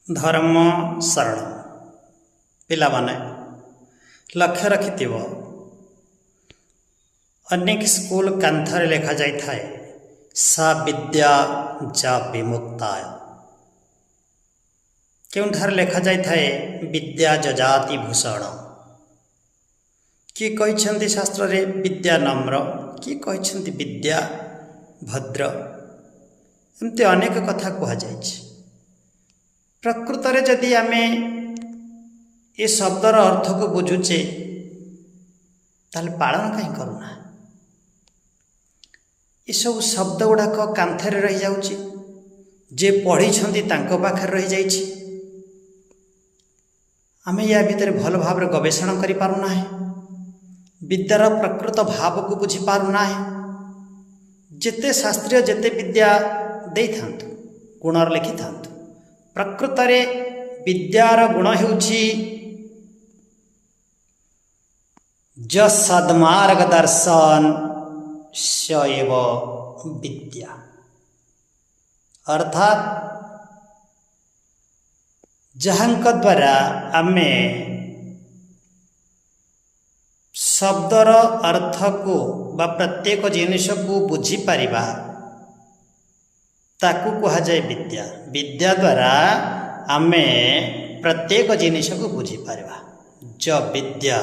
ଧର୍ମ ଶରଣ। ପିଲାମାନେ ଲକ୍ଷ୍ୟ ରଖିଥିବ, ଅନେକ ସ୍କୁଲ କାନ୍ଥରେ ଲେଖାଯାଇଥାଏ ସା ବିଦ୍ୟା ଯା ବିମୁକ୍ତାୟ। କେଉଁଠାରେ ଲେଖାଯାଇଥାଏ ବିଦ୍ୟା ଯଜାତି ଭୂଷଣ। କିଏ କହିଛନ୍ତି ଶାସ୍ତ୍ରରେ ବିଦ୍ୟା ନମ୍ର, କିଏ କହିଛନ୍ତି ବିଦ୍ୟା ଭଦ୍ର। ଏମିତି ଅନେକ କଥା କୁହାଯାଇଛି। ପ୍ରକୃତରେ ଯଦି ଆମେ ଏ ଶବ୍ଦର ଅର୍ଥକୁ ବୁଝୁଛେ ତାହେଲେ ପାଳନ କାହିଁ କରୁନା? ଏସବୁ ଶବ୍ଦ ଗୁଡ଼ାକ କାନ୍ଥରେ ରହିଯାଉଛି, ଯିଏ ପଢ଼ିଛନ୍ତି ତାଙ୍କ ପାଖରେ ରହିଯାଇଛି। ଆମେ ୟା ଭିତରେ ଭଲ ଭାବରେ ଗବେଷଣା କରିପାରୁନାହିଁ, ବିଦ୍ୟାର ପ୍ରକୃତ ଭାବକୁ ବୁଝିପାରୁନାହିଁ। ଯେତେ ଶାସ୍ତ୍ରୀୟ ଯେତେ ବିଦ୍ୟା ଦେଇଥାନ୍ତୁ, ଗୁଣର ଲେଖିଥାନ୍ତୁ, ପ୍ରକୃତରେ ବିଦ୍ୟାର ଗୁଣ ହେଉଛି ସଦ୍ମାର୍ଗ ଦର୍ଶନ ସଏବ ବିଦ୍ୟା। ଅର୍ଥାତ୍ ଯାହାଙ୍କ ଦ୍ୱାରା ଆମେ ଶବ୍ଦର ଅର୍ଥକୁ ବା ପ୍ରତ୍ୟେକ ଜିନିଷକୁ ବୁଝିପାରିବା ତାକୁ କୁହାଯାଏ ବିଦ୍ୟା। ବିଦ୍ୟା ଦ୍ୱାରା ଆମେ ପ୍ରତ୍ୟେକ ଜିନିଷକୁ ବୁଝିପାରିବା। ବିଦ୍ୟା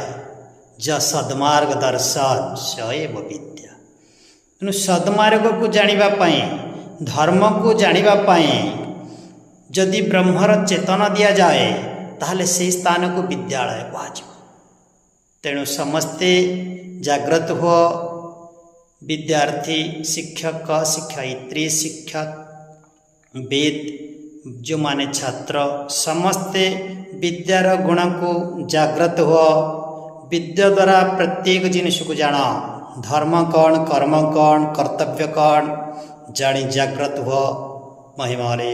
ସଦ୍ମାର୍ଗ ଦର୍ଶନ ସଏବ ବିଦ୍ୟା। ତେଣୁ ସଦ୍ମାର୍ଗକୁ ଜାଣିବା ପାଇଁ, ଧର୍ମକୁ ଜାଣିବା ପାଇଁ ଯଦି ବ୍ରହ୍ମର ଚେତନା ଦିଆଯାଏ ତାହେଲେ ସେହି ସ୍ଥାନକୁ ବିଦ୍ୟାଳୟ କୁହାଯିବ। ତେଣୁ ସମସ୍ତେ ଜାଗ୍ରତ ହୁଅ। ବିଦ୍ୟାର୍ଥୀ, ଶିକ୍ଷକ, ଶିକ୍ଷୟିତ୍ରୀ, ଶିକ୍ଷକ, ବିଦ୍, ଯେଉଁମାନେ ଛାତ୍ର, ସମସ୍ତେ ବିଦ୍ୟାର ଗୁଣକୁ ଜାଗ୍ରତ ହୁଅ। ବିଦ୍ୟା ଦ୍ୱାରା ପ୍ରତ୍ୟେକ ଜିନିଷକୁ ଜାଣ। ଧର୍ମ କ'ଣ, କର୍ମ କ'ଣ, କର୍ତ୍ତବ୍ୟ କ'ଣ ଜାଣି ଜାଗ୍ରତ ହୁଅ। ମହିମାରେ